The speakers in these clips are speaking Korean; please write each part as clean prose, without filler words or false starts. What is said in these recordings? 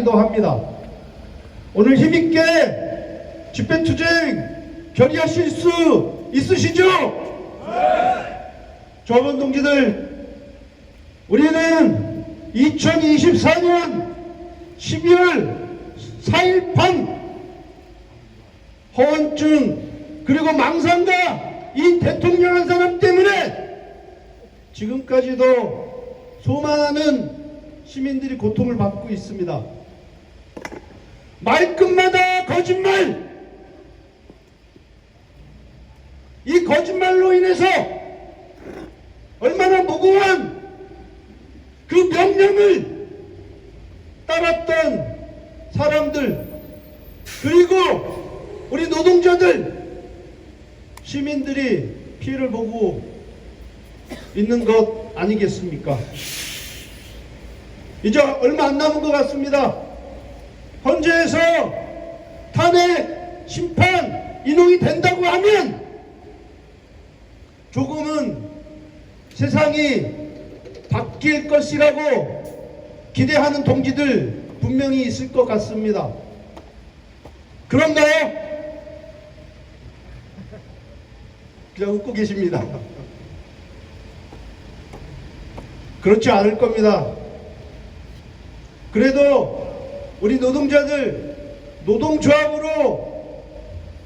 합니다. 오늘 힘있게 집회투쟁 결의하실 수 있으시죠? 네. 조합원 동지들, 우리는 2024년 12월 4일 밤 허언증 그리고 망상과 이 대통령 한 사람 때문에 지금까지도 수많은 시민들이 고통을 받고 있습니다. 말끝마다 거짓말! 이 거짓말로 인해서 얼마나 무고한 그 명령을 따랐던 사람들, 그리고 우리 노동자들, 시민들이 피해를 보고 있는 것 아니겠습니까? 이제 얼마 안 남은 것 같습니다. 헌재에서 탄핵 심판 인용이 된다고 하면 조금은 세상이 바뀔 것이라고 기대하는 동지들 분명히 있을 것 같습니다. 그런가요? 그냥 웃고 계십니다. 그렇지 않을 겁니다. 그래도 우리 노동자들, 노동조합으로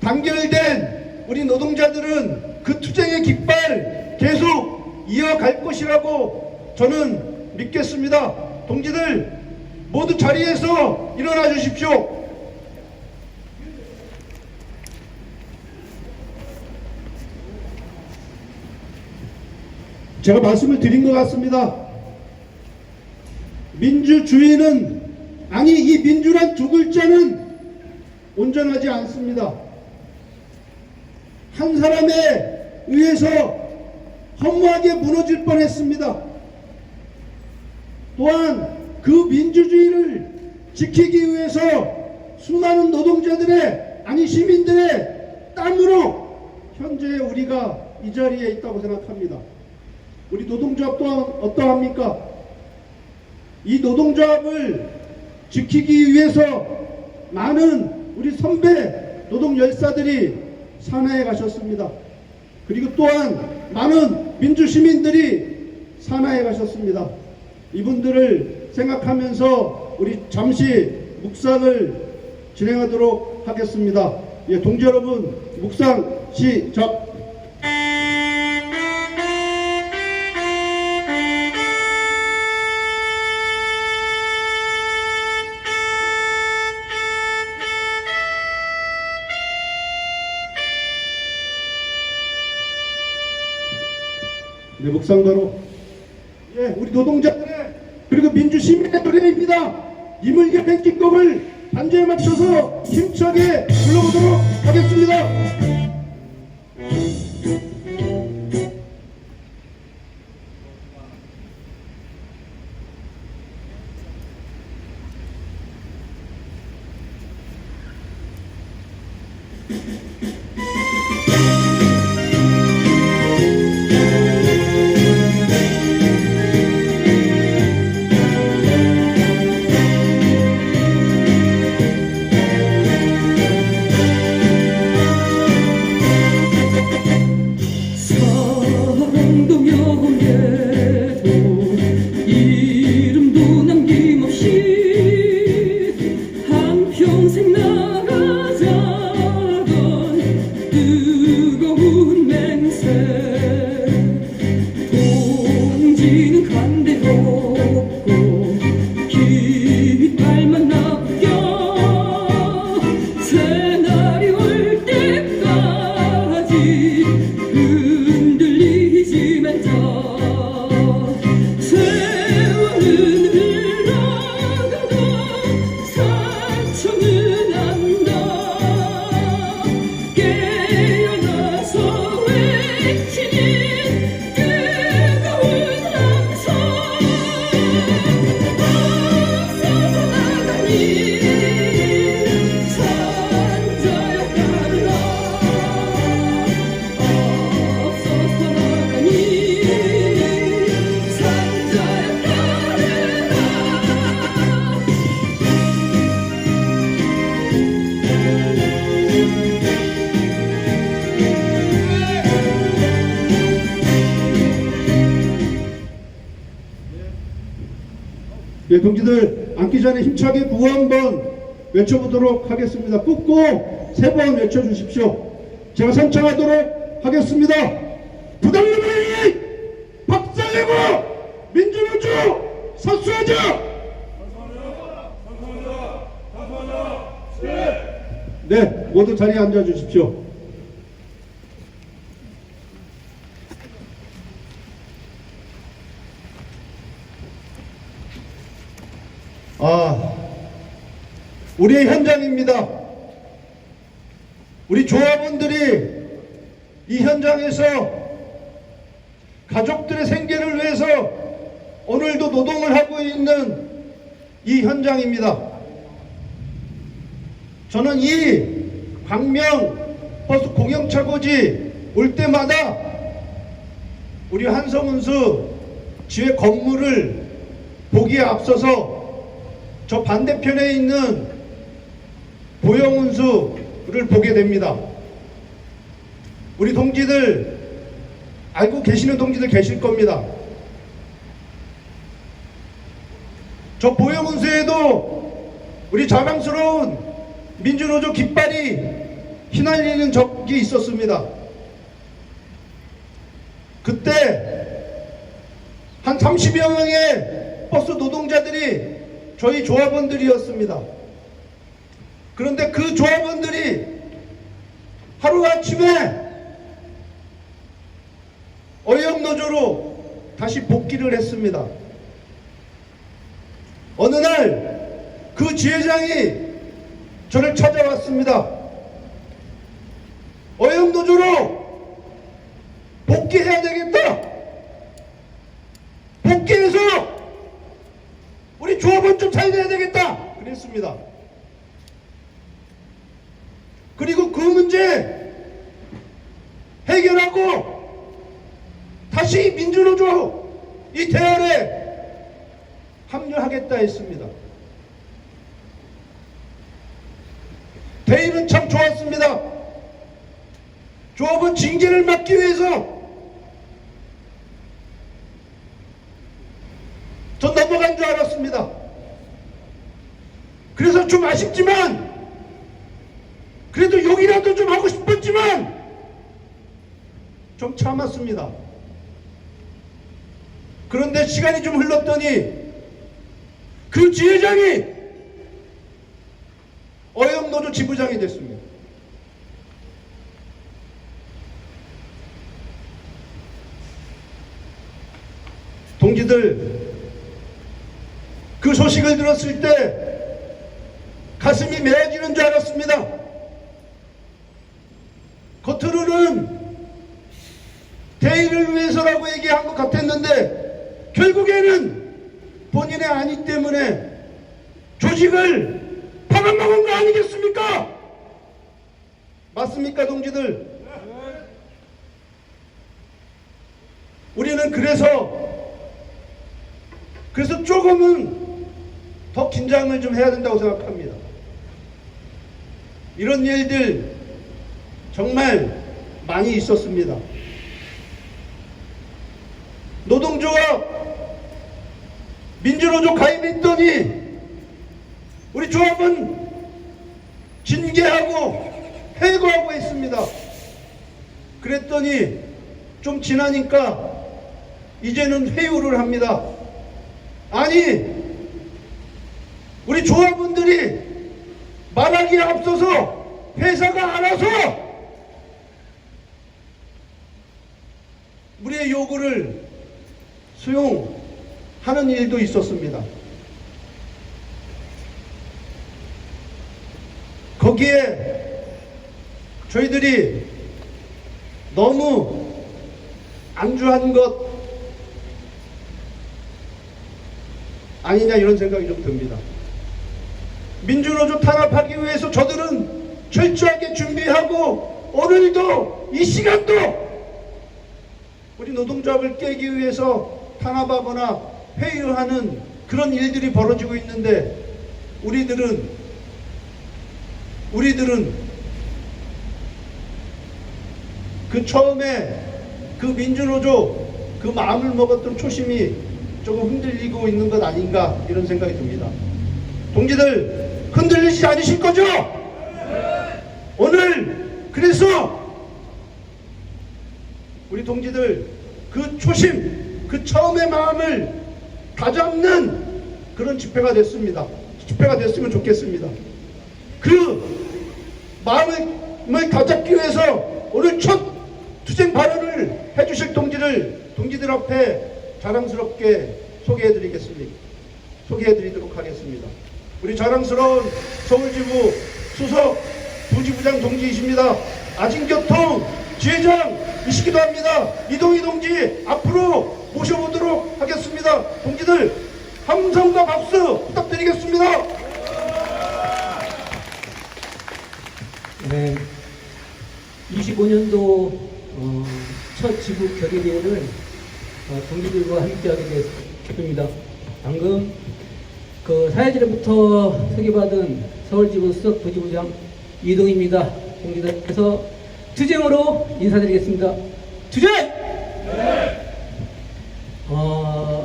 단결된 우리 노동자들은 그 투쟁의 깃발 계속 이어갈 것이라고 저는 믿겠습니다. 동지들 모두 자리에서 일어나 주십시오. 제가 말씀을 드린 것 같습니다. 민주주의는, 아니 이 민주란 두 글자는 온전하지 않습니다. 한 사람에 의해서 허무하게 무너질 뻔했습니다. 또한 그 민주주의를 지키기 위해서 수많은 노동자들의, 아니 시민들의 땀으로 현재 우리가 이 자리에 있다고 생각합니다. 우리 노동조합 또한 어떠합니까? 이 노동조합을 지키기 위해서 많은 우리 선배 노동 열사들이 산하에 가셨습니다. 그리고 또한 많은 민주시민들이 산하에 가셨습니다. 이분들을 생각하면서 우리 잠시 묵상을 진행하도록 하겠습니다. 예, 동지 여러분, 묵상 시작! 네, 묵상가로, 예, 우리 노동자들의 그리고 민주시민의 노래입니다. 이물개 뱅킹곡을 반주에 맞춰서 힘차게 불러보도록 하겠습니다. 예, 동지들 앉기 전에 힘차게 구호 한번 외쳐보도록 하겠습니다. 꾹꾹 3번 외쳐주십시오. 제가 선창하도록 하겠습니다. 부당노동이 박살내고 민주노조 사수하자. 네, 모두 자리에 앉아주십시오. 우리의 현장입니다. 우리 조합원들이 이 현장에서 가족들의 생계를 위해서 오늘도 노동을 하고 있는 이 현장입니다. 저는 이 광명 버스 공영차고지 올 때마다 우리 한성운수 지회 건물을 보기에 앞서서 저 반대편에 있는 보영운수를 보게 됩니다. 우리 동지들 알고 계시는 동지들 계실 겁니다. 저 보영운수에도 우리 자랑스러운 민주노조 깃발이 휘날리는 적이 있었습니다. 그때 한 30여 명의 버스 노동자들이 저희 조합원들이었습니다. 그런데 그 조합원들이 하루아침에 어영노조로 다시 복귀를 했습니다. 어느 날 그 지회장이 저를 찾아왔습니다. 어영노조로 복귀해야 되겠다. 복귀해서 우리 조합원 좀 살려야 되겠다. 그랬습니다. 그리고 그 문제 해결하고 다시 민주노조 이 대열에 합류하겠다 했습니다. 대의는 참 좋았습니다. 조합원 징계를 막기 위해서 전 넘어간 줄 알았습니다. 그래서 좀 아쉽지만 그래도 욕이라도 좀 하고 싶었지만 좀 참았습니다. 그런데 시간이 좀 흘렀더니 그 지회장이 어영노조 지부장이 됐습니다. 동지들, 그 소식을 들었을 때 가슴이 메어지는 줄 알았습니다. 겉으로는 대의를 위해서라고 얘기한 것 같았는데 결국에는 본인의 아니 때문에 조직을 팔아먹은 거 아니겠습니까? 맞습니까, 동지들? 우리는 그래서 조금은 더 긴장을 좀 해야 된다고 생각합니다. 이런 일들 정말 많이 있었습니다. 노동조합 민주노조 가입했더니 우리 조합은 징계하고 해고하고 했습니다. 그랬더니 좀 지나니까 이제는 회유를 합니다. 아니, 우리 조합원들이 말하기에 앞서서 회사가 알아서 우리의 요구를 수용하는 일도 있었습니다. 거기에 저희들이 너무 안주한 것 아니냐 이런 생각이 좀 듭니다. 민주노조 탄압하기 위해서 저들은 철저하게 준비하고 오늘도 이 시간도 우리 노동조합을 깨기 위해서 탄압하거나 회유하는 그런 일들이 벌어지고 있는데 우리들은 그 처음에 그 민주노조 그 마음을 먹었던 초심이 조금 흔들리고 있는 것 아닌가 이런 생각이 듭니다. 동지들 흔들리지 않으실 거죠? 오늘 그래서 우리 동지들 그 초심, 그 처음의 마음을 다잡는 그런 집회가 됐습니다. 집회가 됐으면 좋겠습니다. 그 마음을 다잡기 위해서 오늘 첫 투쟁 발언을 해주실 동지들 앞에 자랑스럽게 소개해드리도록 하겠습니다. 우리 자랑스러운 서울지부 수석 부지부장 동지이십니다. 아진교통 지회장이시기도 합니다. 이동희 동지 앞으로 모셔보도록 하겠습니다. 동지들 함성과 박수 부탁드리겠습니다. 네, 25년도 첫 지부 결의대회를 동지들과 함께하게 됐습니다. 방금 그 사회지로부터 소개받은 서울지부 수석 부지부장 이동희입니다. 동지들께서 투쟁으로 인사드리겠습니다. 투쟁! 네.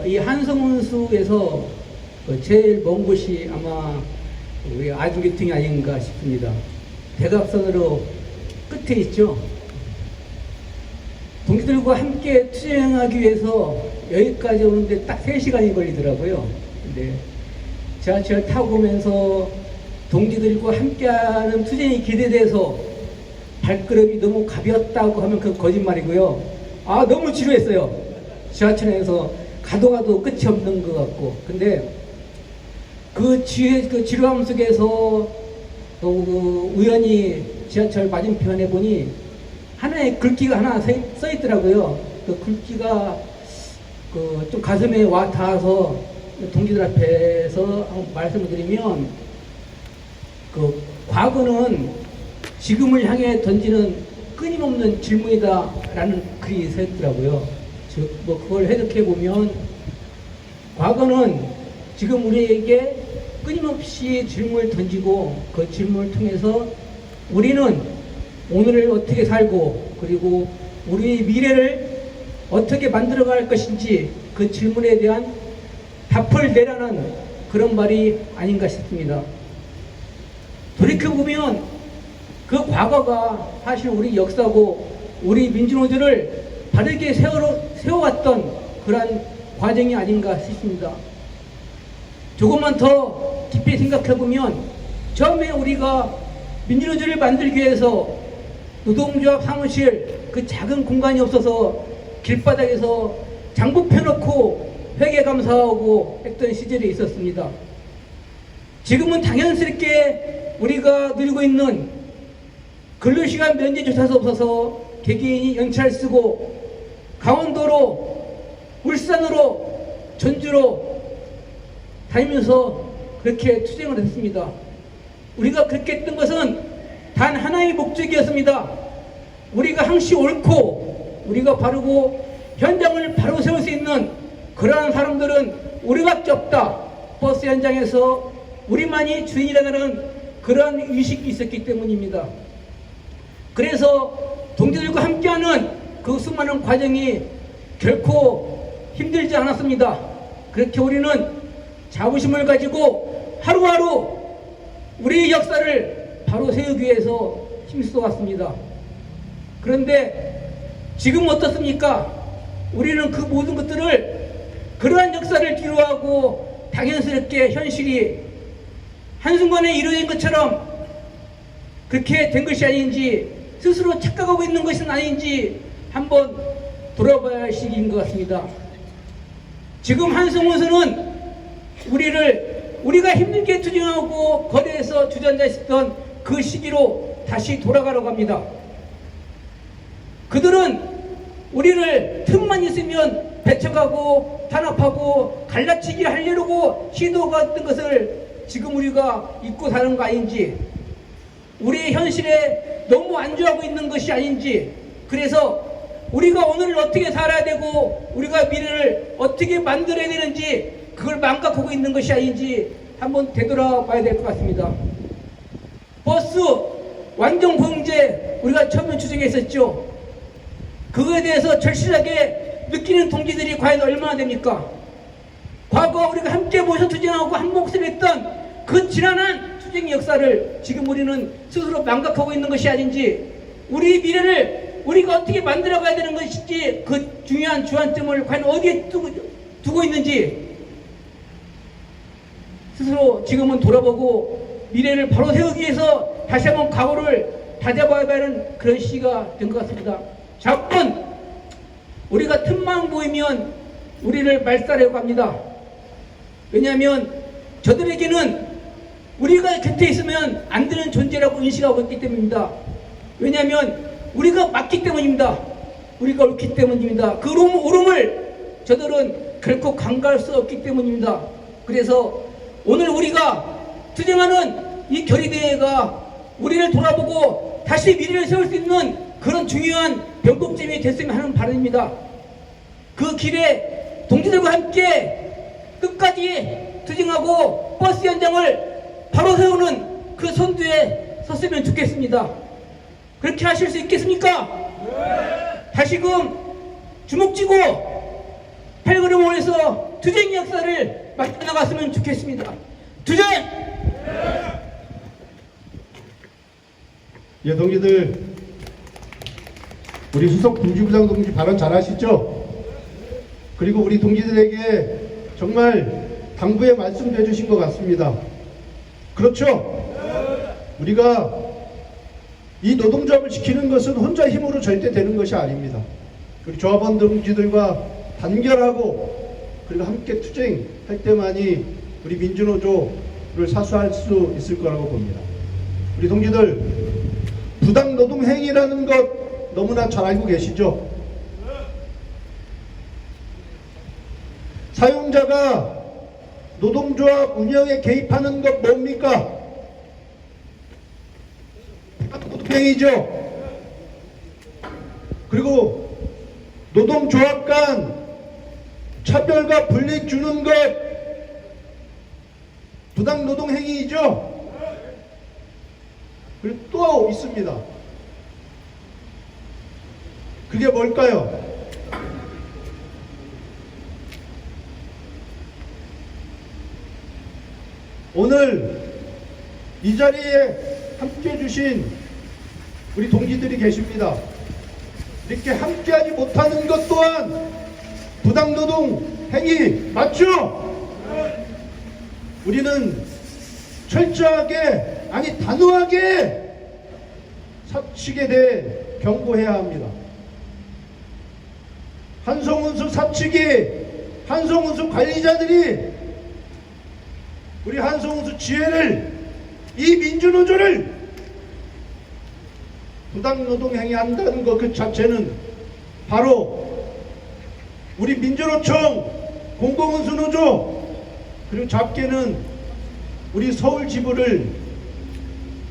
이 한성운수에서 제일 먼 곳이 아마 우리 아중계통이 아닌가 싶습니다. 대각선으로 끝에 있죠. 동지들과 함께 투쟁하기 위해서 여기까지 오는데 딱 3시간이 걸리더라고요. 근데 지하철 타고 오면서 동지들과 함께하는 투쟁이 기대돼서 발걸음이 너무 가볍다고 하면 그건 거짓말이고요. 너무 지루했어요. 지하철에서 가도 끝이 없는 것 같고. 근데 그 지루함 속에서 또 우연히 지하철 맞은편에 보니 하나의 글귀가 하나 써 있더라고요. 그 글귀가 좀 가슴에 와 닿아서 동지들 앞에서 한번 말씀을 드리면, 과거는 지금을 향해 던지는 끊임없는 질문이다라는 글이 써 있더라고요. 그걸 해석해 보면, 과거는 지금 우리에게 끊임없이 질문을 던지고 그 질문을 통해서 우리는 오늘을 어떻게 살고 그리고 우리의 미래를 어떻게 만들어갈 것인지 그 질문에 대한 답을 내라는 그런 말이 아닌가 싶습니다. 돌이켜보면 그 과거가 사실 우리 역사고 우리 민주노조를 바르게 세워왔던 그러한 과정이 아닌가 싶습니다. 조금만 더 깊이 생각해보면 처음에 우리가 민주노조를 만들기 위해서 노동조합 사무실 그 작은 공간이 없어서 길바닥에서 장부 펴놓고 회계감사하고 했던 시절이 있었습니다. 지금은 당연스럽게 우리가 누리고 있는 근로시간 면제조차도 없어서 개개인이 연차를 쓰고 강원도로, 울산으로, 전주로 다니면서 그렇게 투쟁을 했습니다. 우리가 그렇게 했던 것은 단 하나의 목적이었습니다. 우리가 항시 옳고 우리가 바르고 현장을 바로 세울 수 있는 그러한 사람들은 우리밖에 없다. 버스 현장에서 우리만이 주인이라는 그러한 의식이 있었기 때문입니다. 그래서 동지들과 함께하는 그 수많은 과정이 결코 힘들지 않았습니다. 그렇게 우리는 자부심을 가지고 하루하루 우리의 역사를 바로 세우기 위해서 힘써왔습니다. 그런데 지금 어떻습니까? 우리는 그 모든 것들을 그러한 역사를 뒤로하고 당연스럽게 현실이 한순간에 이루어진 것처럼 그렇게 된 것이 아닌지 스스로 착각하고 있는 것은 아닌지 한번 돌아봐야 할 시기인 것 같습니다. 지금 한성운수는 우리가 힘들게 투쟁하고 거리에서 주저앉아있었던 그 시기로 다시 돌아가려고 합니다. 그들은 우리를 틈만 있으면 배척하고 탄압하고 갈라치기 하려고 시도가 했던 것을 지금 우리가 잊고 사는 거 아닌지, 우리의 현실에 너무 안주하고 있는 것이 아닌지, 그래서 우리가 오늘을 어떻게 살아야 되고 우리가 미래를 어떻게 만들어야 되는지 그걸 망각하고 있는 것이 아닌지 한번 되돌아봐야 될 것 같습니다. 버스 완전공제 우리가 처음에 주장했었죠. 그거에 대해서 절실하게 느끼는 동지들이 과연 얼마나 됩니까? 과거 우리가 함께 모여서 투쟁하고 한 몫을 했던 그 지난한 투쟁 역사를 지금 우리는 스스로 망각하고 있는 것이 아닌지, 우리 미래를 우리가 어떻게 만들어가야 되는 것인지, 그 중요한 주안점을 과연 어디에 두고 있는지 스스로 지금은 돌아보고 미래를 바로 세우기 위해서 다시 한번 각오를 다져봐야 하는 그런 시기가 된 것 같습니다. 자꾸 우리가 틈만 보이면 우리를 말살하려고 합니다. 왜냐하면 저들에게는 우리가 곁에 있으면 안 되는 존재라고 인식하고 있기 때문입니다. 왜냐하면 우리가 맞기 때문입니다. 우리가 옳기 때문입니다. 그 옳음을 저들은 결코 간과할 수 없기 때문입니다. 그래서 오늘 우리가 투쟁하는 이 결의대회가 우리를 돌아보고 다시 미래를 세울 수 있는 그런 중요한 변곡점이 됐으면 하는 바람입니다. 그 길에 동지들과 함께 끝까지 투쟁하고 버스 현장을 바로 세우는 그 선두에 섰으면 좋겠습니다. 그렇게 하실 수 있겠습니까? 네. 다시금 주먹 쥐고 팔걸음 올려서 투쟁 역사를 맞춰나갔으면 좋겠습니다. 투쟁! 예, 동지들, 우리 수석 동지부장 동지 발언 잘 하시죠? 그리고 우리 동지들에게 정말 당부의 말씀도 해주신 것 같습니다. 그렇죠? 우리가 이 노동조합을 지키는 것은 혼자 힘으로 절대 되는 것이 아닙니다. 우리 조합원 동지들과 단결하고 그리고 함께 투쟁할 때만이 우리 민주노조를 사수할 수 있을 거라고 봅니다. 우리 동지들, 부당노동행위라는 것 너무나 잘 알고 계시죠? 사용자가 노동조합 운영에 개입하는 것 뭡니까? 부당노동행위죠. 그리고 노동조합 간 차별과 불이익 주는 것 부당노동행위이죠. 그리고 또 있습니다. 그게 뭘까요? 오늘 이 자리에 함께 해주신 우리 동지들이 계십니다. 이렇게 함께하지 못하는 것 또한 부당노동 행위 맞죠? 우리는 철저하게, 아니 단호하게 사측에 대해 경고해야 합니다. 한성운수 사측이, 한성운수 관리자들이 우리 한성운수 지회를, 이 민주노조를 부당노동행위 한다는 것 그 자체는 바로 우리 민주노총, 공공운수노조, 그리고 작게는 우리 서울 지부를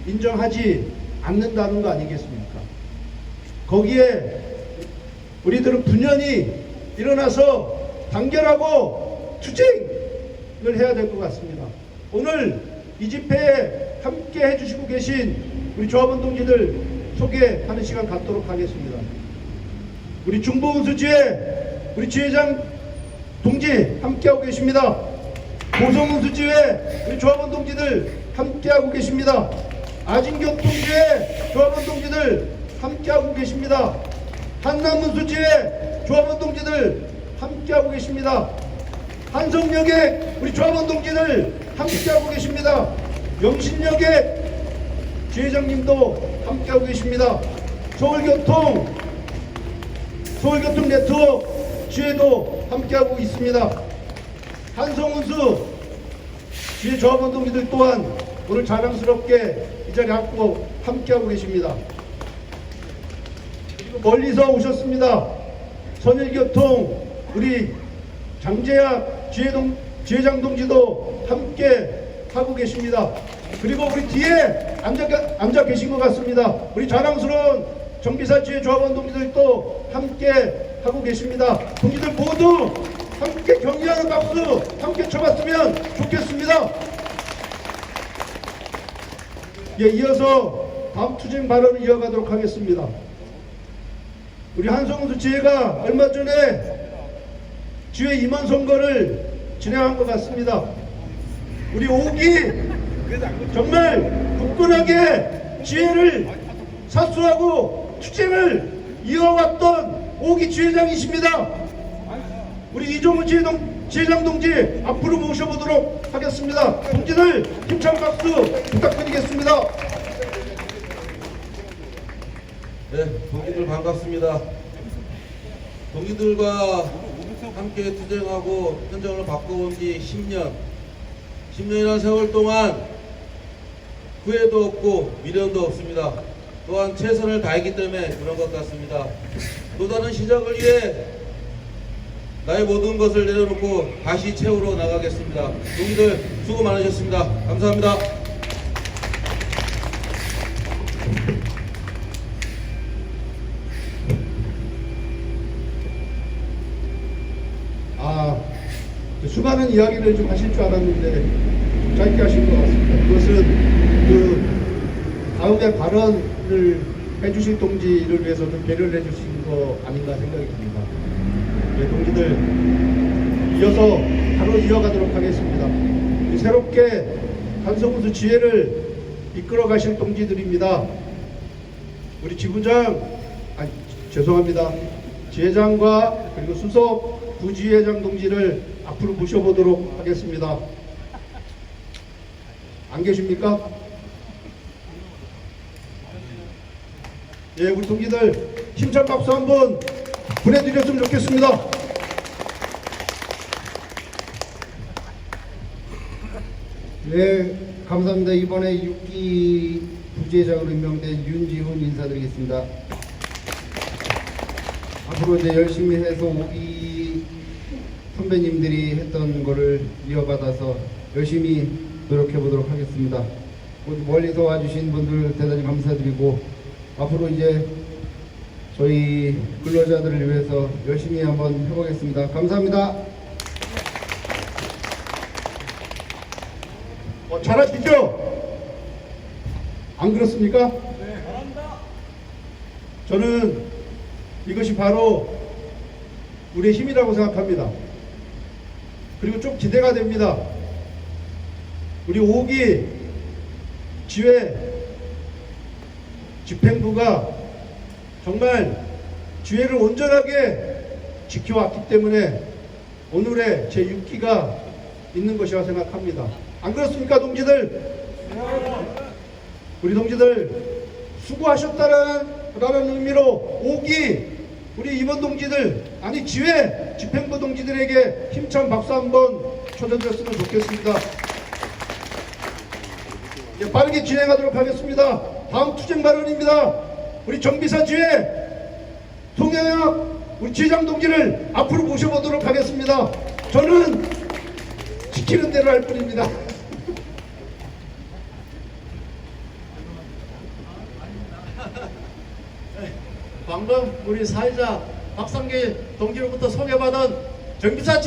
인정하지 않는다는 거 아니겠습니까? 거기에 우리들은 분연히 일어나서 단결하고 투쟁을 해야 될 것 같습니다. 오늘 이 집회에 함께 해주시고 계신 우리 조합원 동지들 소개하는 시간 갖도록 하겠습니다. 우리 중보운수지회 우리 지회장 동지 함께하고 계십니다. 고성운수지회 우리 조합원 동지들 함께하고 계십니다. 아진교통지회 조합원 동지들 함께하고 계십니다. 한남운수지회 조합원 동지들 함께하고 계십니다. 한성역에 우리 조합원 동지들 함께하고 계십니다. 영신역에 지회장님도 함께하고 계십니다. 서울교통 네트워크 지회도 함께하고 있습니다. 한성운수 지회 조합원 동지들 또한 오늘 자랑스럽게 이 자리에 함께하고 계십니다. 그리고 멀리서 오셨습니다. 선일교통 우리 장재학 지회장 동지도 함께 하고 계십니다. 그리고 우리 뒤에 앉아 계신 것 같습니다. 우리 자랑스러운 정비사 지회 조합원 동지들도 함께 하고 계십니다. 동지들 모두 함께 격려하는 박수 함께 쳐봤으면 좋겠습니다. 예, 이어서 다음 투쟁 발언을 이어가도록 하겠습니다. 우리 한성운수 지회가 얼마 전에 지회 임원 선거를 진행한 것 같습니다. 우리 5기 정말 굳건하게 지혜를 사수하고 투쟁을 이어왔던 5기 지회장이십니다. 우리 이종우 지회장 동지 앞으로 모셔보도록 하겠습니다. 동지들 힘찬 박수 부탁드리겠습니다. 네, 동지들 반갑습니다. 동지들과 함께 투쟁하고 현장을 바꿔온 지 10년이라는 세월 동안 후회도 없고 미련도 없습니다. 또한 최선을 다했기 때문에 그런 것 같습니다. 또 다른 시작을 위해 나의 모든 것을 내려놓고 다시 채우러 나가겠습니다. 동지들 수고 많으셨습니다. 감사합니다. 수많은 이야기를 좀 하실 줄 알았는데 좀 짧게 하신 것 같습니다. 그것은 그 다음에 발언을 해주실 동지를 위해서 좀 배려를 해주신 거 아닌가 생각이 듭니다. 네, 동지들 이어서 바로 이어가도록 하겠습니다. 새롭게 한성우수 지혜를 이끌어 가실 동지들입니다. 우리 지부장, 죄송합니다. 지회장과 그리고 수석 부지회장 동지를 앞으로 모셔보도록 하겠습니다. 안 계십니까? 예, 우리 동지들 힘찬 박수 한번 보내드렸으면 좋겠습니다. 네, 감사합니다. 이번에 6기 부지회장으로 임명된 윤지훈 인사드리겠습니다. 앞으로 이제 열심히 해서 5기 선배님들이 했던 거를 이어받아서 열심히 노력해 보도록 하겠습니다. 멀리서 와주신 분들 대단히 감사드리고 앞으로 이제 저희 근로자들을 위해서 열심히 한번 해보겠습니다. 감사합니다. 잘하시죠? 안 그렇습니까? 네, 잘합니다. 저는 이것이 바로 우리의 힘이라고 생각합니다. 그리고 좀 기대가 됩니다. 우리 5기 지회 집행부가 정말 지회를 온전하게 지켜왔기 때문에 오늘의 제6기가 있는 것이라 생각합니다. 안 그렇습니까, 동지들? 우리 동지들 수고하셨다라는 의미로 5기 우리 임원 동지들, 아니 지회 집행부 동지들에게 힘찬 박수 한번 쳐드렸으면 좋겠습니다. 예, 빠르게 진행하도록 하겠습니다. 다음 투쟁 발언입니다. 우리 정비사 지회 송영혁 우리 지회장 동지를 앞으로 모셔보도록 하겠습니다. 저는 시키는 대로 할 뿐입니다. 방금 우리 사회자 박상기 동지로부터 소개받은 정비사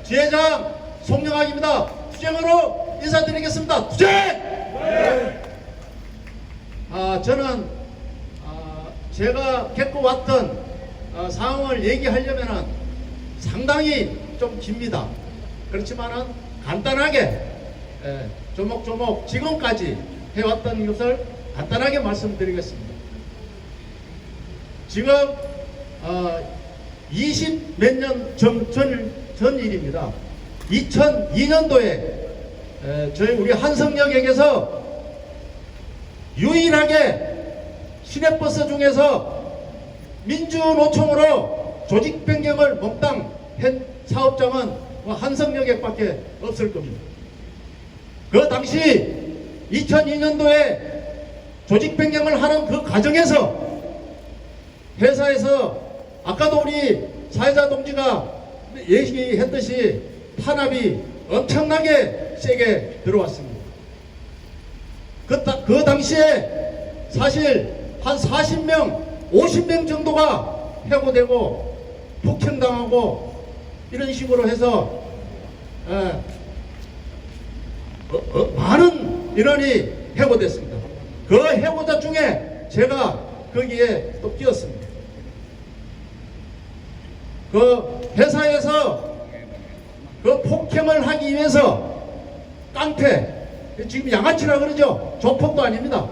지회장 송영학입니다. 투쟁으로 인사드리겠습니다. 투쟁! 네. 저는 제가 겪어왔던 상황을 얘기하려면 상당히 좀 깁니다. 그렇지만은 간단하게 조목조목 지금까지 해왔던 것을 간단하게 말씀드리겠습니다. 지금 20 몇 년 전 일입니다. 2002년도에 저희 우리 한성역에서 유일하게 시내버스 중에서 민주노총으로 조직 변경을 몽땅 한 사업장은 한성역에밖에 없을 겁니다. 그 당시 2002년도에 조직 변경을 하는 그 과정에서 회사에서 아까도 우리 사회자 동지가 얘기했듯이 탄압이 엄청나게 세게 들어왔습니다. 그 당시에 사실 한 40명, 50명 정도가 해고되고 폭행당하고 이런 식으로 해서 많은 인원이 해고됐습니다. 그 해고자 중에 제가 거기에 또 끼었습니다. 그 회사에서 그 폭행을 하기 위해서 깡패, 지금 양아치라 그러죠. 조폭도 아닙니다.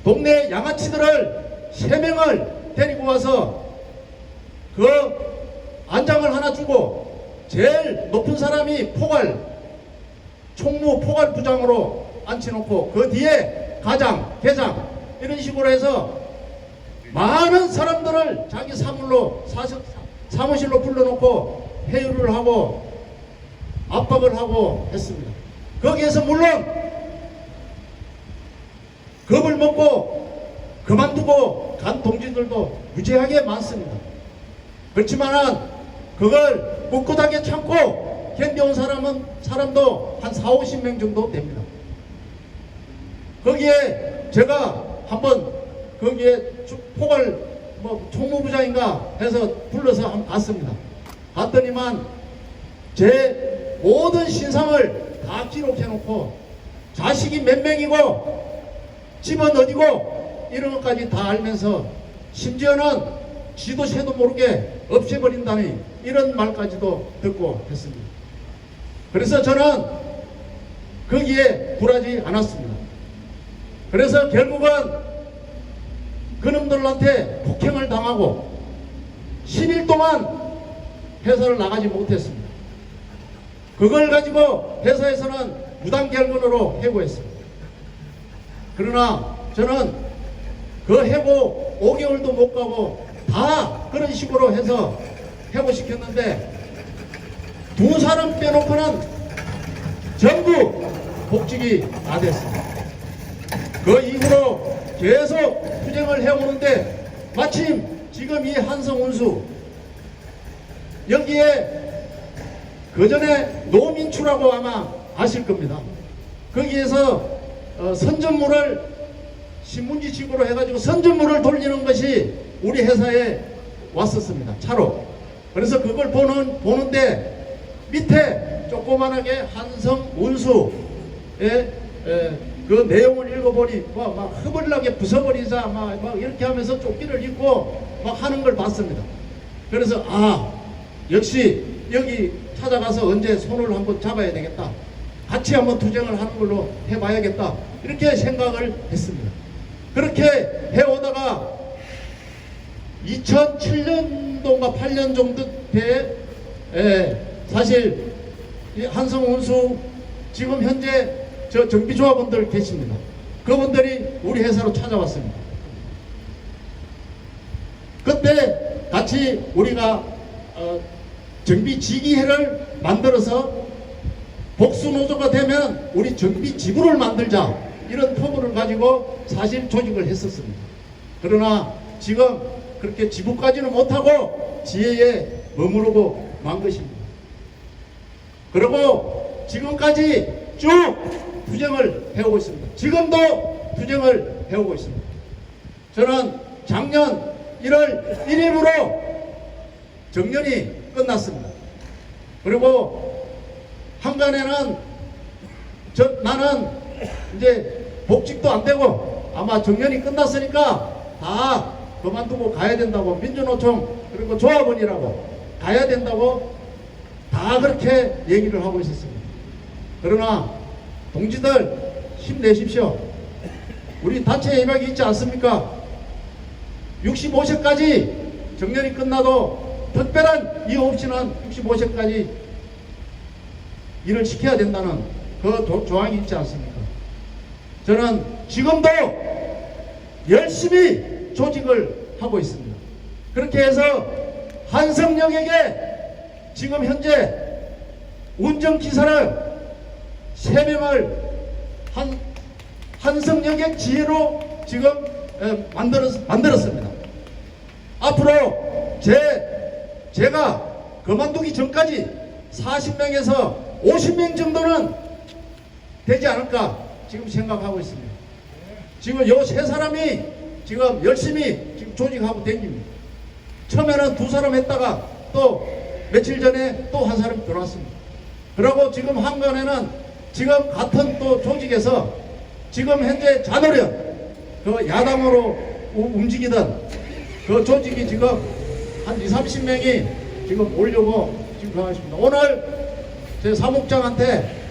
동네 양아치들을 3명을 데리고 와서 그 안장을 하나 주고 제일 높은 사람이 총무 포괄 부장으로 앉혀놓고 그 뒤에 가장, 대장 이런 식으로 해서 많은 사람들을 자기 사무실로 불러놓고 회유를 하고 압박을 하고 했습니다. 거기에서 물론 겁을 먹고 그만두고 간 동지들도 무지하게 많습니다. 그렇지만은 그걸 꿋꿋하게 참고 견뎌온 사람도 한 40-50명 정도 됩니다. 거기에 제가 한번 거기에 포괄 총무부장인가 해서 불러서 한번 갔습니다. 갔더니만 제 모든 신상을 다 기록해놓고 자식이 몇 명이고 집은 어디고 이런 것까지 다 알면서 심지어는 지도 새도 모르게 없애버린다니 이런 말까지도 듣고 했습니다. 그래서 저는 거기에 굴하지 않았습니다. 그래서 결국은 그놈들한테 폭행을 당하고 10일 동안 회사를 나가지 못했습니다. 그걸 가지고 회사에서는 무단결근으로 해고했습니다. 그러나 저는 그 해고 5개월도 못 가고 다 그런 식으로 해서 해고시켰는데 2사람 빼놓고는 전부 복직이 다 됐습니다. 그 이후로 계속 투쟁을 해오는데 마침 지금 이 한성운수 여기에 그전에 노민추라고 아마 아실 겁니다. 거기에서 선전물을 신문지식으로 해가지고 선전물을 돌리는 것이 우리 회사에 왔었습니다. 차로. 그래서 그걸 보는데 밑에 조그만하게 한성운수의 그 내용을 읽어보니 막 허벌나게 부숴버리자 막 이렇게 하면서 조끼를 입고 막 하는 걸 봤습니다. 그래서 역시 여기 찾아가서 언제 손을 한번 잡아야 되겠다. 같이 한번 투쟁을 하는 걸로 해봐야겠다. 이렇게 생각을 했습니다. 그렇게 해오다가 2007년도인가 8년 정도 때 사실 한성운수 지금 현재 저 정비조합원들 계십니다. 그분들이 우리 회사로 찾아왔습니다. 그때 같이 우리가 정비지기회를 만들어서 복수노조가 되면 우리 정비지부를 만들자 이런 포부를 가지고 사실 조직을 했었습니다. 그러나 지금 그렇게 지부까지는 못하고 지혜에 머무르고 만 것입니다. 그리고 지금까지 쭉 투쟁을 해오고 있습니다. 지금도 투쟁을 해오고 있습니다. 저는 작년 1월 1일부로 정년이 끝났습니다. 그리고 한간에는 나는 이제 복직도 안 되고 아마 정년이 끝났으니까 다 그만두고 가야 된다고 민주노총 그리고 조합원이라고 가야 된다고 다 그렇게 얘기를 하고 있었습니다. 그러나 동지들 힘내십시오. 우리 단체 협약이 있지 않습니까? 65세까지 정년이 끝나도 특별한 이유 없이는 65세까지 일을 시켜야 된다는 그 조항이 있지 않습니까? 저는 지금도 열심히 조직을 하고 있습니다. 그렇게 해서 한성역에게 지금 현재 운전기사를 3명을 한성역의 지혜로 지금 만들었습니다. 앞으로 제가 그만두기 전까지 40명에서 50명 정도는 되지 않을까 지금 생각하고 있습니다. 지금 요 3사람이 지금 열심히 지금 조직하고 다닙니다. 처음에는 2사람 했다가 또 며칠 전에 또 1사람 들어왔습니다. 그리고 지금 한간에는 지금 같은 또 조직에서 지금 현재 자노련 그 야당으로 움직이던 그 조직이 지금 한 20-30명이 지금 오려고 지금 하십니다. 오늘 제 사목장한테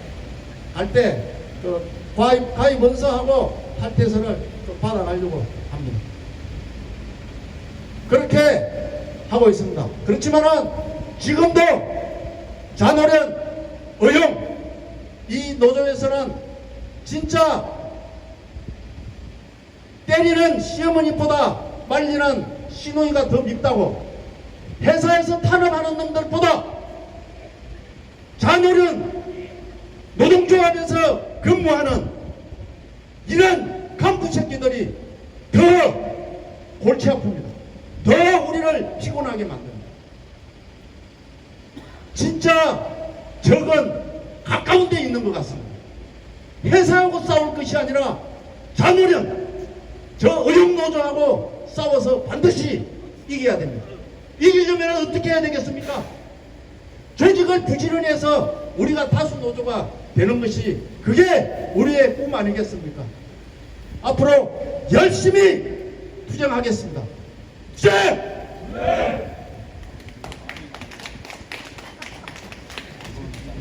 갈 때 가입 원서하고 탈퇴서를 받아가려고 합니다. 그렇게 하고 있습니다. 그렇지만은 지금도 잔호련, 의용 이 노조에서는 진짜 때리는 시어머니보다 말리는 시누이가 더 밉다고, 회사에서 탄압하는 놈들보다 잔호련 노동조합에서 근무하는 이런 간부 새끼들이 더 골치 아픕니다. 더 우리를 피곤하게 만듭니다. 진짜 적은 가까운 데 있는 것 같습니다. 회사하고 싸울 것이 아니라 잔호련, 저 의용노조하고 싸워서 반드시 이겨야 됩니다. 이기려면 어떻게 해야 되겠습니까? 조직을 부지런해서 우리가 다수 노조가 되는 것이 그게 우리의 꿈 아니겠습니까? 앞으로 열심히 투쟁하겠습니다. 투쟁!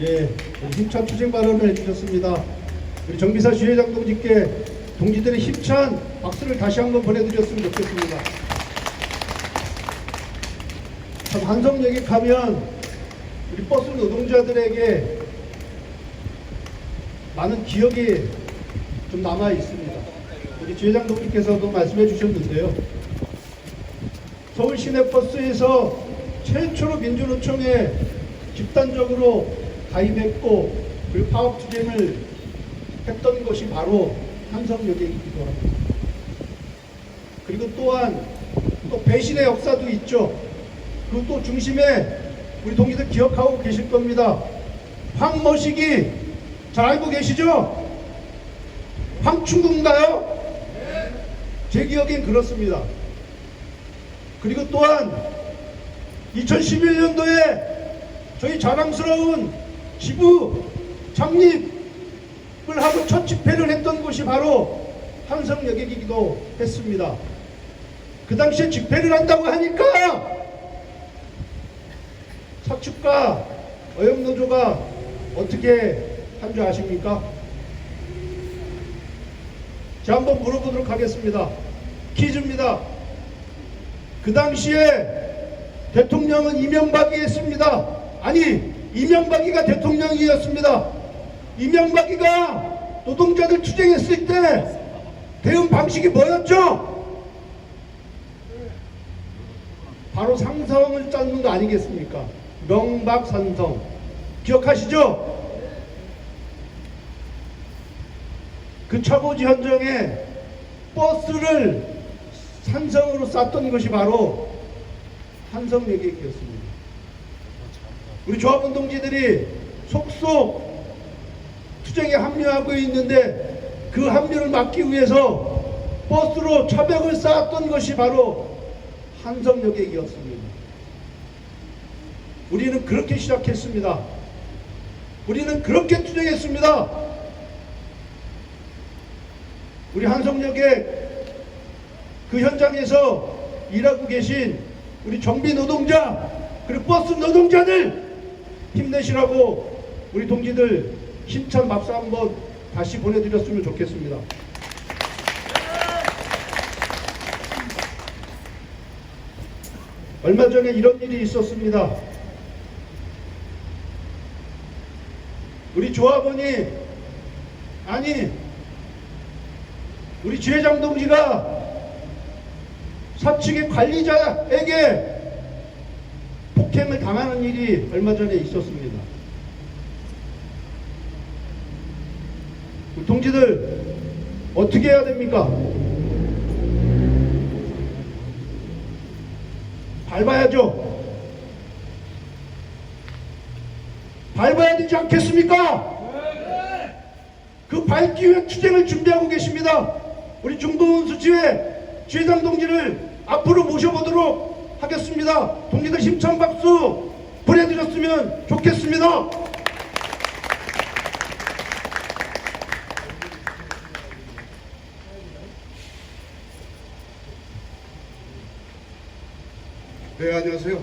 예, 힘찬 투쟁 발언을 해주셨습니다. 우리 정비사 주회장 동지께 동지들의 힘찬 박수를 다시 한번 보내드렸으면 좋겠습니다. 참 한성역에 가면 우리 버스 노동자들에게 많은 기억이 좀 남아 있습니다. 우리 주회장 동지께서도 말씀해 주셨는데요. 서울 시내버스에서 최초로 민주노총에 집단적으로 가입했고 그리고 파업 투쟁을 했던 것이 바로 한성역이기도 합니다. 그리고 또한 또 배신의 역사도 있죠. 그 또 중심에 우리 동지들 기억하고 계실 겁니다. 황머식이 잘 알고 계시죠? 황충구인가요? 제 기억엔 그렇습니다. 그리고 또한 2011년도에 저희 자랑스러운 지부 창립을 하고 첫 집회를 했던 곳이 바로 한성여객이기도 했습니다. 그 당시에 집회를 한다고 하니까 사축과 어영노조가 어떻게 한 줄 아십니까? 제가 한번 물어보도록 하겠습니다. 퀴즈입니다. 그 당시에 대통령은 이명박이 했습니다. 아니, 이명박이가 대통령이었습니다. 이명박이가 노동자들 투쟁했을 때 대응 방식이 뭐였죠? 바로 상성을 짜는 거 아니겠습니까? 명박산성. 기억하시죠? 그 차고지 현장에 버스를 산성으로 쌌던 것이 바로 한성여객이었습니다. 우리 조합원 동지들이 속속 투쟁에 합류하고 있는데 그 합류를 막기 위해서 버스로 차벽을 쌓았던 것이 바로 한성여객이었습니다. 우리는 그렇게 시작했습니다. 우리는 그렇게 투쟁했습니다. 우리 한성여객 그 현장에서 일하고 계신 우리 정비 노동자 그리고 버스 노동자들 힘내시라고 우리 동지들 힘찬 박수 한번 다시 보내드렸으면 좋겠습니다. 얼마 전에 이런 일이 있었습니다. 우리 조합원이 아니 우리 주회장 동지가 사측의 관리자에게 폭행을 당하는 일이 얼마 전에 있었습니다. 우리 동지들 어떻게 해야 됩니까? 밟아야죠. 밟아야 되지 않겠습니까? 그 밟기 위해 투쟁을 준비하고 계십니다. 우리 중도원수 주회장 동지를 앞으로 모셔보도록 하겠습니다. 동지들 힘찬 박수 보내드렸으면 좋겠습니다. 네, 안녕하세요.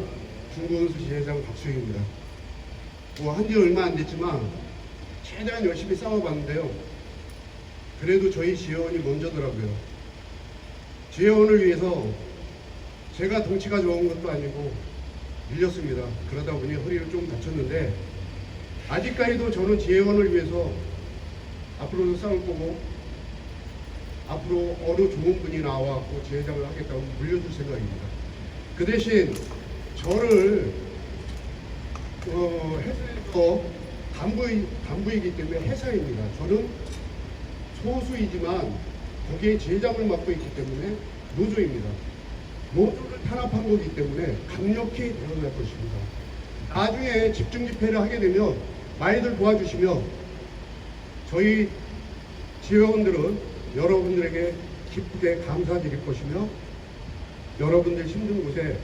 중도원수 지회장 박수영입니다. 한지 얼마 안 됐지만 최대한 열심히 싸워봤는데요. 그래도 저희 지혜원이 먼저더라고요. 지혜원을 위해서 제가 덩치가 좋은 것도 아니고 밀렸습니다. 그러다 보니 허리를 좀 다쳤는데 아직까지도 저는 지혜원을 위해서 앞으로도 싸울 거고 앞으로 어느 좋은 분이 나와갖고 지회장을 하겠다고 물려줄 생각입니다. 그 대신 저를 회사에서 간부이기 때문에 회사입니다. 저는 소수이지만 거기에 지회장을 맡고 있기 때문에 노조입니다. 노조를 탄압한 거기 때문에 강력히 대응할 것입니다. 나중에 집중 집회를 하게 되면 많이들 도와주시며 저희 지회원들은 여러분들에게 기쁘게 감사드릴 것이며 여러분들 힘든 곳에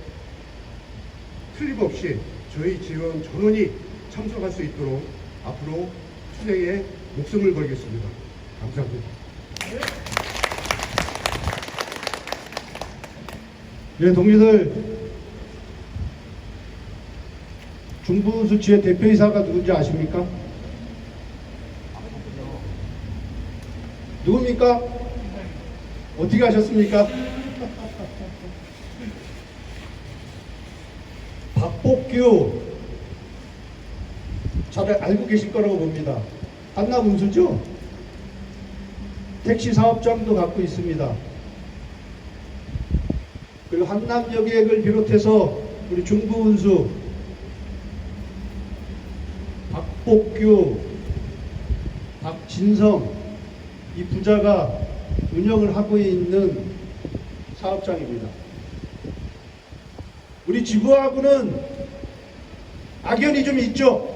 틀림없이 저희 지회원 전원이 참석할 수 있도록 앞으로 투쟁에 목숨을 걸겠습니다. 감사합니다. 예, 동지들, 중부운수 지회 대표이사가 누군지 아십니까? 누굽니까? 어떻게 하셨습니까? 박복규, 잘 알고 계실 거라고 봅니다. 한남운수죠? 택시 사업장도 갖고 있습니다. 그리고 한남여객을 비롯해서 우리 중부운수 박복규, 박진성 이 부자가 운영을 하고 있는 사업장입니다. 우리 지부하고는 악연이 좀 있죠.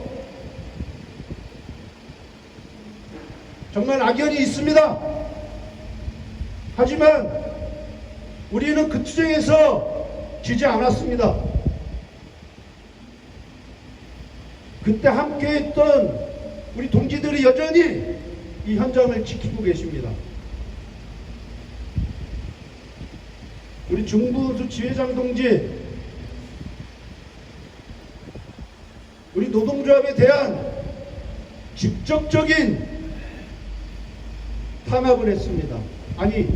정말 악연이 있습니다. 하지만 우리는 그 투쟁에서 지지 않았습니다. 그때 함께했던 우리 동지들이 여전히 이 현장을 지키고 계십니다. 우리 중부운수 지회장 동지, 우리 노동조합에 대한 직접적인 탄압을 했습니다. 아니,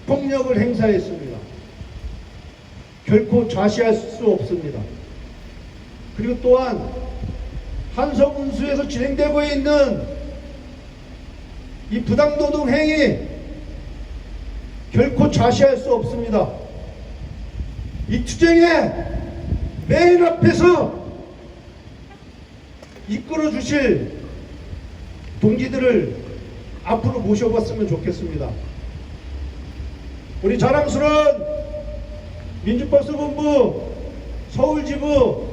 폭력을 행사했습니다. 결코 좌시할 수 없습니다. 그리고 또한 한성운수에서 진행되고 있는 이 부당노동 행위 결코 좌시할 수 없습니다. 이 투쟁의 맨 앞에서 이끌어 주실 동지들을 앞으로 모셔봤으면 좋겠습니다. 우리 자랑스러운 민주버스본부 서울지부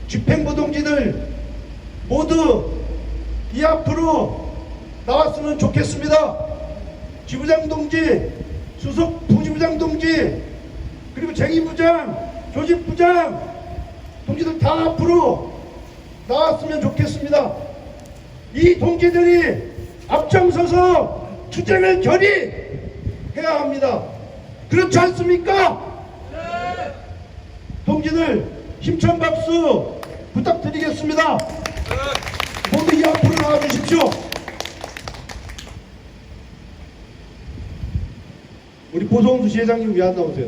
집행부 동지들 모두 이 앞으로 나왔으면 좋겠습니다. 지부장 동지, 수석 부지부장 동지, 그리고 쟁의부장, 조직부장 동지들 다 앞으로 나왔으면 좋겠습니다. 이 동지들이 앞장서서 투쟁을 결의해야 합니다. 그렇지 않습니까? 네. 동지들 힘찬 박수 부탁드리겠습니다. 네. 모두 이 앞으로 나와주십시오. 우리 보성수 시회장님 왜 안 나오세요?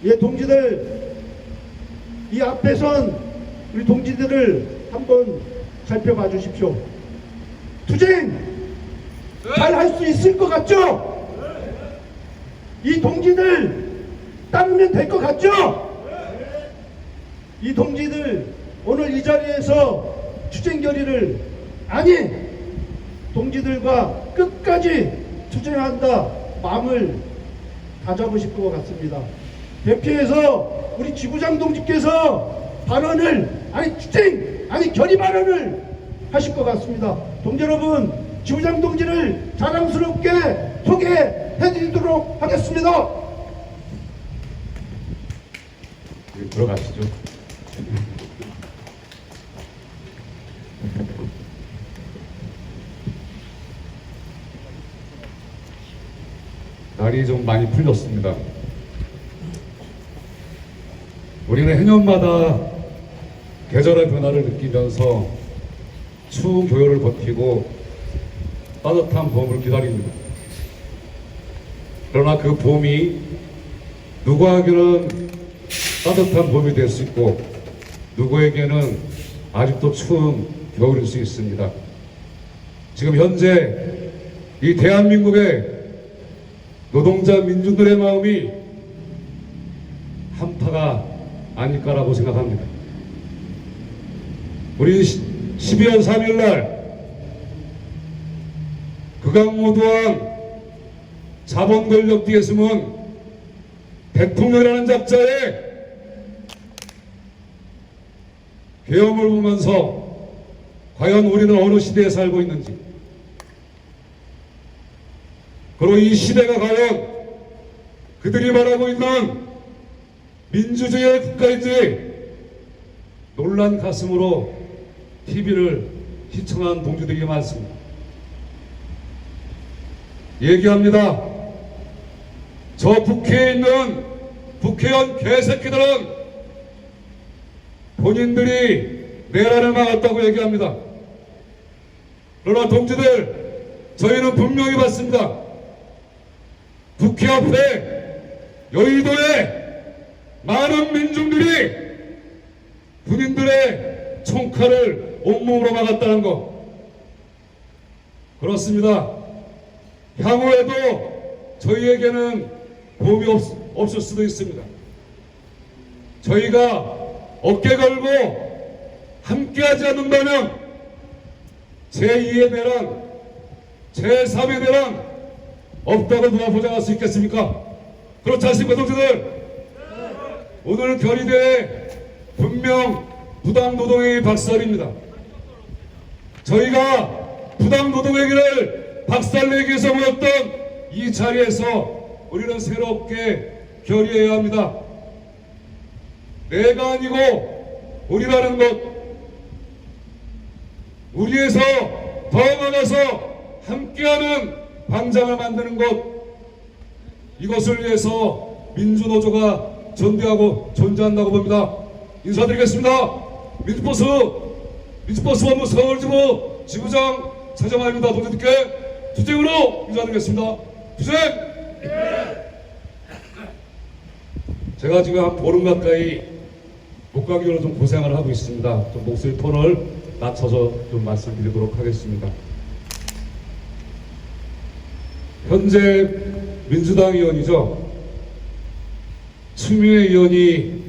예, 동지들 이 앞에 선 우리 동지들을 한번 살펴봐 주십시오. 투쟁 잘 할 수 있을 것 같죠? 이 동지들 따르면 될 것 같죠? 이 동지들 오늘 이 자리에서 투쟁 결의를 아니 동지들과 끝까지 투쟁한다 마음을 다잡으실 것 같습니다. 대표해서 우리 지부장 동지께서 발언을 아니 투쟁 아니 결의 발언을 하실 것 같습니다. 동지 여러분, 지부장 동지를 자랑스럽게 소개해 드리도록 하겠습니다. 들어가시죠. 날이 좀 많이 풀렸습니다. 우리는 해년마다 계절의 변화를 느끼면서 추운 겨울을 버티고 따뜻한 봄을 기다립니다. 그러나 그 봄이 누구에게는 따뜻한 봄이 될 수 있고 누구에게는 아직도 추운 겨울일 수 있습니다. 지금 현재 이 대한민국의 노동자 민중들의 마음이 한파가 아닐까라고 생각합니다. 우리 12월 3일 날 극악무도한 자본 권력 뒤에 숨은 대통령이라는 작자의 계엄을 보면서 과연 우리는 어느 시대에 살고 있는지, 그리고 이 시대가 과연 그들이 말하고 있는 민주주의의 국가인지 놀란 가슴으로 TV를 시청한 동지들이 많습니다. 얘기합니다. 저 국회에 있는 국회의원 개새끼들은 본인들이 내란을 막았다고 얘기합니다. 그러나 동지들, 저희는 분명히 봤습니다. 국회 앞에 여의도에 많은 민중들이 군인들의 총칼을 온몸으로 막았다는 것. 그렇습니다. 향후에도 저희에게는 봄이 없을 수도 있습니다. 저희가 어깨 걸고 함께하지 않는다면 제2의 대란, 제3의 대란 없다고 누가 보장할 수 있겠습니까? 그렇지 않습니까, 동지들? 오늘 결의대회 분명 부당노동행위 박살입니다. 저희가 부당노동행위를 박살내기 위해서 모였던 이 자리에서 우리는 새롭게 결의해야 합니다. 내가 아니고 우리라는 것, 우리에서 더 나아가서 함께하는 방장을 만드는 것, 이것을 위해서 민주노조가 전대하고 존재한다고 봅니다. 인사드리겠습니다. 민주버스 본부 서울지부 지부장 차정환입니다. 동지들께 투쟁으로 인사드리겠습니다. 투쟁! 제가 지금 한 보름 가까이 목감기로 좀 고생을 하고 있습니다. 좀 목소리 톤을 낮춰서 좀 말씀드리도록 하겠습니다. 현재 민주당 의원이죠. 추미애 의원이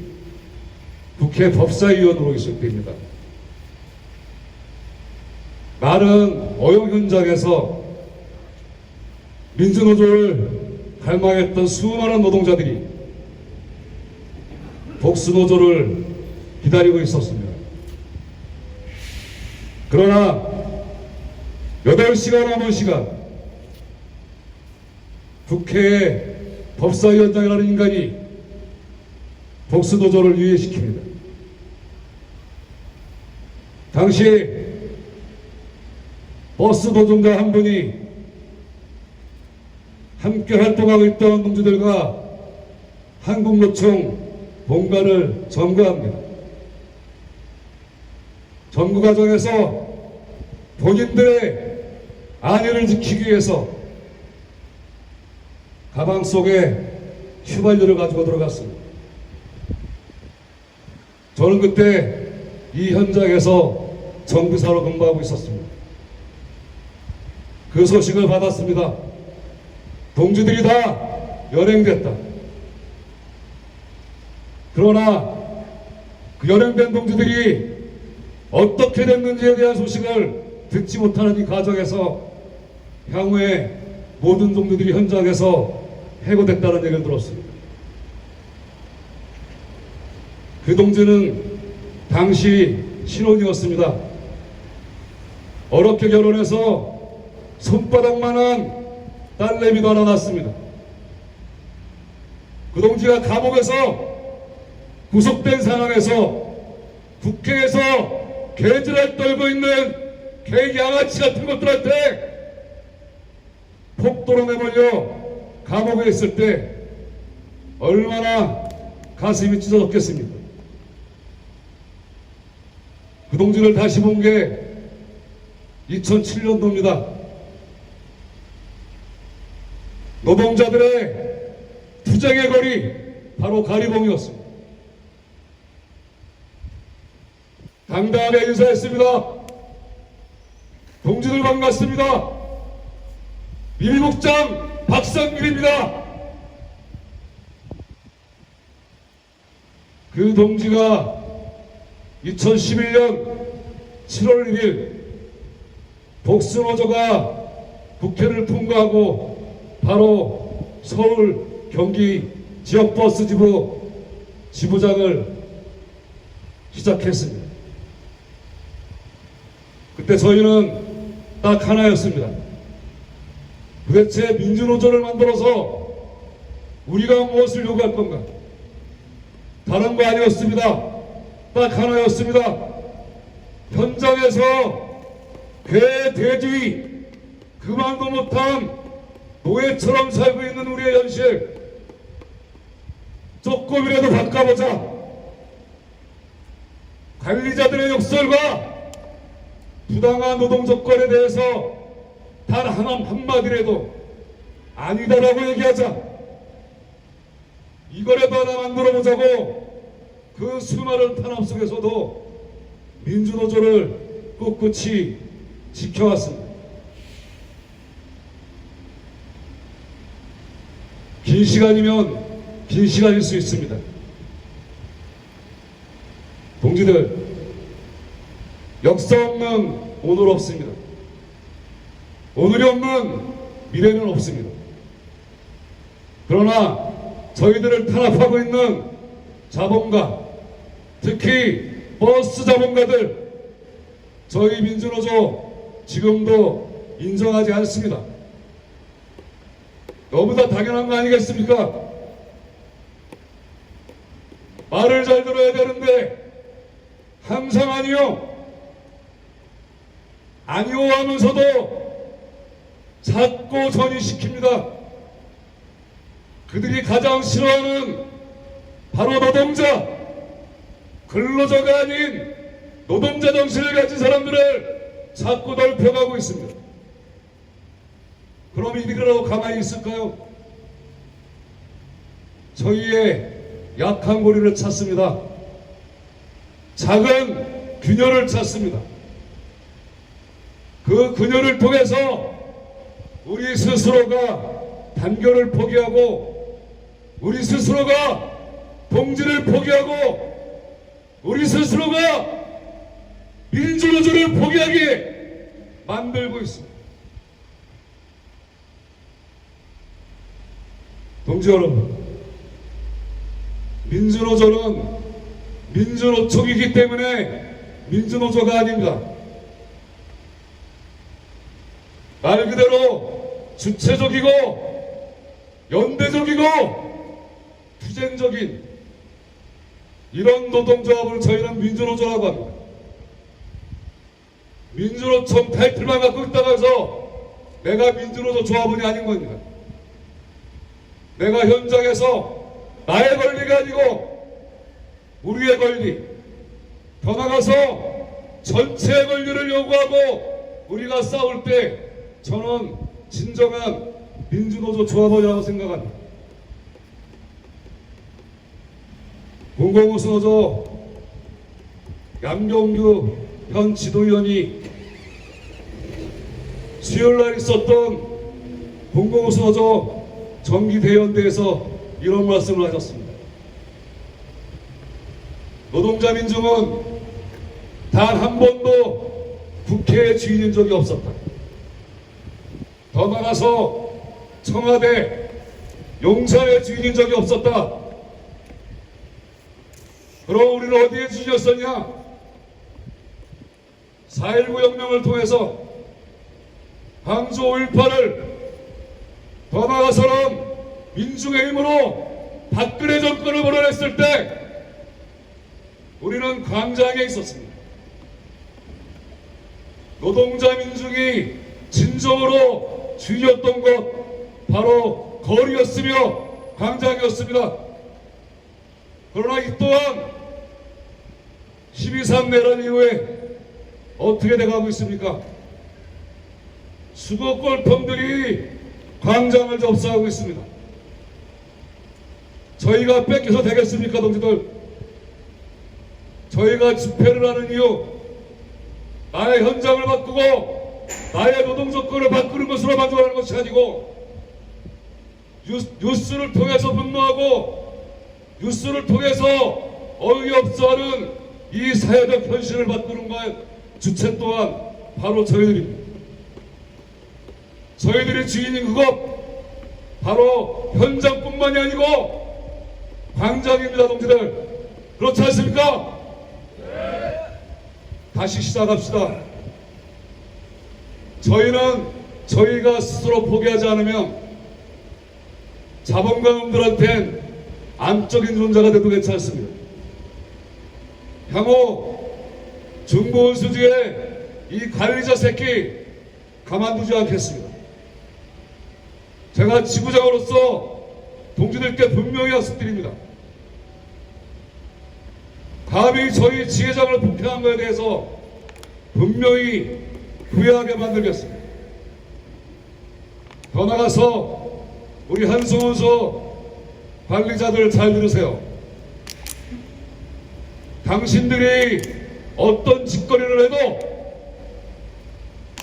국회 법사위원으로 있을 때입니다. 많은 어용 현장에서 민주노조를 갈망했던 수많은 노동자들이 복수노조를 기다리고 있었습니다. 그러나 8시간 남은 시간 국회의 법사위원장이라는 인간이 복수노조를 유예시킵니다. 당시 버스 노동자 한 분이 함께 활동하고 있던 동지들과 한국노총 본관을 점거합니다. 점거 과정에서 본인들의 안위를 지키기 위해서 가방 속에 휘발유를 가지고 들어갔습니다. 저는 그때 이 현장에서 정비사로 근무하고 있었습니다. 그 소식을 받았습니다. 동지들이 다 연행됐다. 그러나 그 연행된 동지들이 어떻게 됐는지에 대한 소식을 듣지 못하는 이 과정에서 향후에 모든 동지들이 현장에서 해고됐다는 얘기를 들었습니다. 그 동지는 당시 신혼이었습니다. 어렵게 결혼해서 손바닥만한 딸내미도 하나 낳았습니다. 그 동지가 감옥에서 구속된 상황에서 국회에서 개지랄 떨고 있는 개양아치 같은 것들한테 폭도로 내몰려 감옥에 있을 때 얼마나 가슴이 찢어졌겠습니까? 그 동지를 다시 본 게 2007년도입니다. 노동자들의 투쟁의 거리 바로 가리봉이었습니다. 당당하게 인사했습니다. 동지들 반갑습니다. 미국장 박상길입니다. 그 동지가 2011년 7월 1일 복수노조가 국회를 통과하고 바로 서울 경기 지역버스 지부장을 시작했습니다. 그때 저희는 딱 하나였습니다. 도대체 민주노조를 만들어서 우리가 무엇을 요구할 건가? 다른 거 아니었습니다. 딱 하나였습니다. 현장에서 개 돼지 그만도 못한 노예처럼 살고 있는 우리의 현실 조금이라도 바꿔보자. 관리자들의 욕설과 부당한 노동 조건에 대해서 단 한마디라도 아니다라고 얘기하자. 이거라도 하나 만들어보자고 그 수많은 탄압 속에서도 민주노조를 꿋꿋이 지켜왔습니다. 긴 시간이면 긴 시간일 수 있습니다. 동지들, 역사 없는 오늘 없습니다. 오늘이 없는 미래는 없습니다. 그러나 저희들을 탄압하고 있는 자본가, 특히 버스 자본가들, 저희 민주노조 지금도 인정하지 않습니다. 너무나 당연한 거 아니겠습니까? 말을 잘 들어야 되는데 항상 아니요 하면서도 자꾸 전이시킵니다. 그들이 가장 싫어하는 바로 노동자, 근로자가 아닌 노동자 정신을 가진 사람들을 자꾸 넓혀가고 있습니다. 그럼 이들이라고 가만히 있을까요? 저희의 약한 고리를 찾습니다. 작은 균열을 찾습니다. 그 균열을 통해서 우리 스스로가 단결을 포기하고, 우리 스스로가 동지를 포기하고, 우리 스스로가 민주노조를 포기하게 만들고 있습니다. 동지 여러분, 민주노조는 민주노총이기 때문에 민주노조가 아닌가? 말 그대로 주체적이고 연대적이고 투쟁적인 이런 노동조합을 저희는 민주노조라고 합니다. 민주노총 타이틀만 갖고 있다고 해서 내가 민주노조 조합원이 아닌 겁니다. 내가 현장에서 나의 권리가 아니고 우리의 권리, 더 나아가서 전체의 권리를 요구하고 우리가 싸울 때 저는 진정한 민주노조 조합원이라고 생각합니다. 공공우수노조 양경규 현 지도위원이 수요일날 있었던 공공우수노조 정기대연대에서 이런 말씀을 하셨습니다. 노동자 민중은 단 한 번도 국회에 주인인 적이 없었다. 더 나아가서 청와대 용산에 주인인 적이 없었다. 그럼 우리는 어디에 주인이었었냐? 4.19 혁명을 통해서 항소 5.18을, 더 나아가서는 민중의 힘으로 박근혜 정권을 몰아냈을 때 우리는 광장에 있었습니다. 노동자 민중이 진정으로 주인이었던 것 바로 거리였으며 광장이었습니다. 그러나 이 또한 12.3 내란 이후에 어떻게 돼가고 있습니까? 수거골통들이 광장을 접수하고 있습니다. 저희가 뺏겨서 되겠습니까, 동지들? 저희가 집회를 하는 이유, 나의 현장을 바꾸고 나의 노동 조건을 바꾸는 것으로 만족하는 것이 아니고, 뉴스를 통해서 분노하고 뉴스를 통해서 어이없어하는 이 사회적 현실을 바꾸는 것의 주체 또한 바로 저희들입니다. 저희들이 주인인 그것 바로 현장뿐만이 아니고 광장입니다, 동지들. 그렇지 않습니까? 다시 시작합시다. 저희는 저희가 스스로 포기하지 않으면 자본가놈들한텐 암적인 존재가 돼도 괜찮습니다. 향후 중고운수지의 이 관리자 새끼 가만두지 않겠습니다. 제가 지부장으로서 동지들께 분명히 약속드립니다. 감히 저희 지회장을 폭행한 것에 대해서 분명히 후회하게 만들겠습니다. 더 나아가서 우리 한송원소 관리자들 잘 들으세요. 당신들이 어떤 짓거리를 해도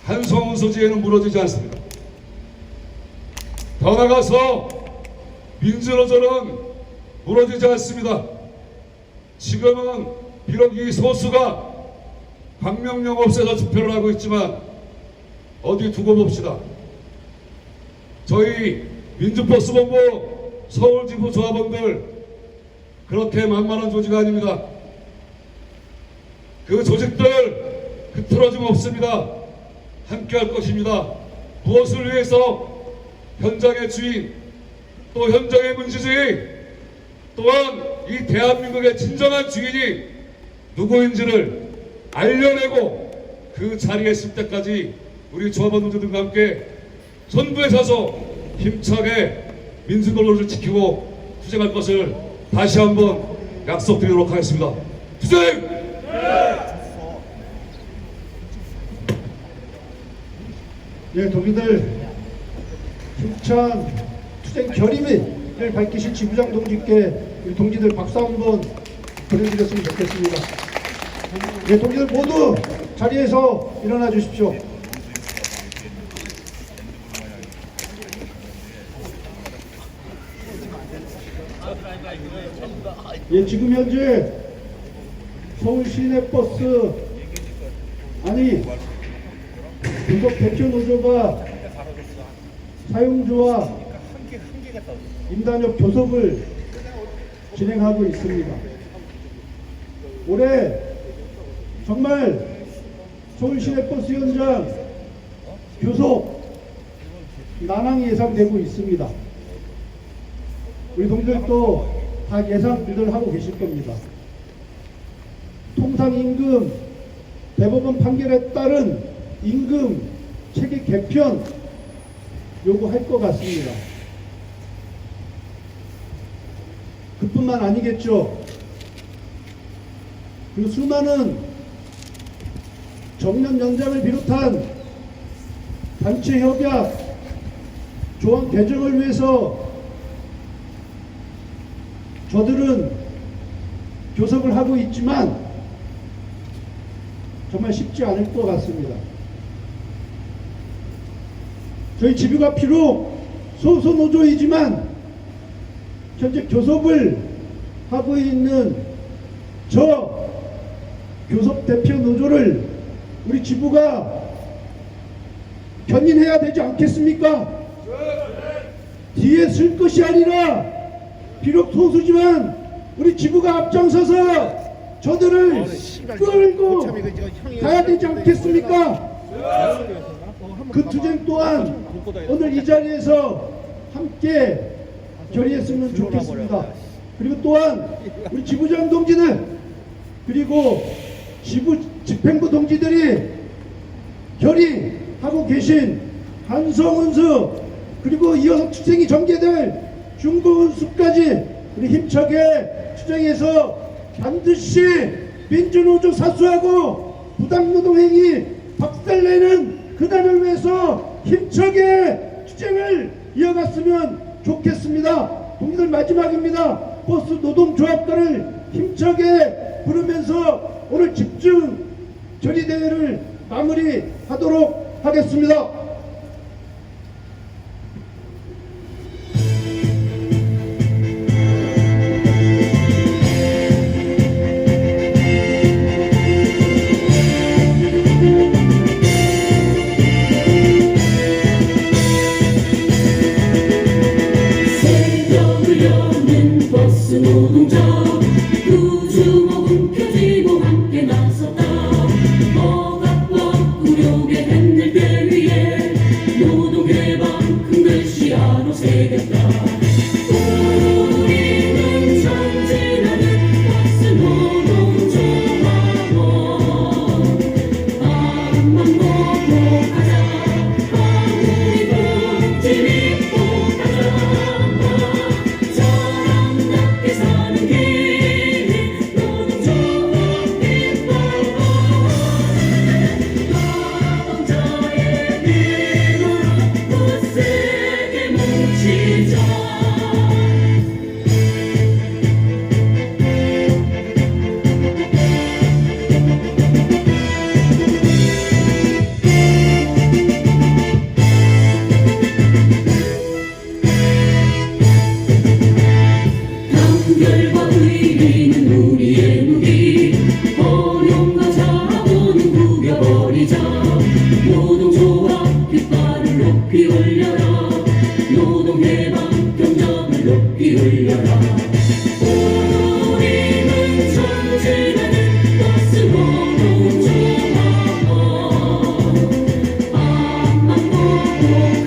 한송원소지에는 무너지지 않습니다. 더 나아가서 민주노조는 무너지지 않습니다. 지금은 비록 이 소수가 광명역 없애서 집회를 하고 있지만 어디 두고 봅시다. 저희 민주버스본부 서울지부 조합원들 그렇게 만만한 조직 아닙니다. 그 조직들 흐트러짐 없습니다. 함께 할 것입니다. 무엇을 위해서? 현장의 주인, 또 현장의 문제주의, 또한 이 대한민국의 진정한 주인이 누구인지를 알려내고 그 자리에 있을 때까지 우리 조합원들과 함께 선두에 서서 힘차게 민주노조를 지키고 투쟁할 것을 다시 한번 약속드리도록 하겠습니다. 투쟁! 예, 동지들 힘찬 투쟁 결의를 밝히신 지부장 동지께 우리 동지들 박수 한번 보내드렸으면 좋겠습니다. 예, 동지들 모두 자리에서 일어나 주십시오. 예, 지금 현재 서울 시내버스 교섭 대표 노조가 사용주와 임단협 교섭을 진행하고 있습니다. 올해 정말 서울 시내버스 현장 교섭 난항이 예상되고 있습니다. 우리 동지들도 다 예상들 하고 계실 겁니다. 통상임금 대법원 판결에 따른 임금 체계 개편 요구할 것 같습니다. 그뿐만 아니겠죠. 그리고 수많은 정년 연장을 비롯한 단체 협약 조항 개정을 위해서 저들은 교섭을 하고 있지만 정말 쉽지 않을 것 같습니다. 저희 지부가 비록 소수노조이지만 현재 교섭을 하고 있는 저 교섭 대표 노조를 우리 지부가 견인해야 되지 않겠습니까? 뒤에 쓸 것이 아니라 비록 소수지만 우리 지부가 앞장서서 저들을 끌고 가야 되지 않겠습니까? 그 투쟁 또한 오늘 이 자리에서 함께 결의했으면 좋겠습니다. 그리고 또한 우리 지부장 동지들 그리고 지부 집행부 동지들이 결의하고 계신 한성운수 그리고 이어서 투쟁이 전개될 중고운수까지 우리 힘차게 투쟁해서 반드시 민주노조 사수하고 부당노동행위 박살내는 그날을 위해서 힘차게 투쟁을 이어갔으면 좋겠습니다. 동지들 마지막입니다. 버스 노동조합들을 힘차게 부르면서 오늘 집중 결의대회를 마무리하도록 하겠습니다. 새벽을 여는 버스 노동자 두 주먹은 펴쥐고 함께 나섰다. 억압과 굴욕의 햇늘 위에 노동해방 큰 글씨하로 새겼다. 우리는 전진하는 버스 노동조합원 마음만 먹고 가자. 우리 복지 믿고 가자. 사람답게 사는 길 노동조합 빛바라 노동자의 힘으로 굳세게 뭉치자. 단결과 의리는 우리의 무기. 어려움과 자본은 구겨버리자. 노동조합 깃발을 높이 올려라. 노동해방 경적을 높이 울려라. 우리는 전진하는 버스 노동조합원 앞만 보고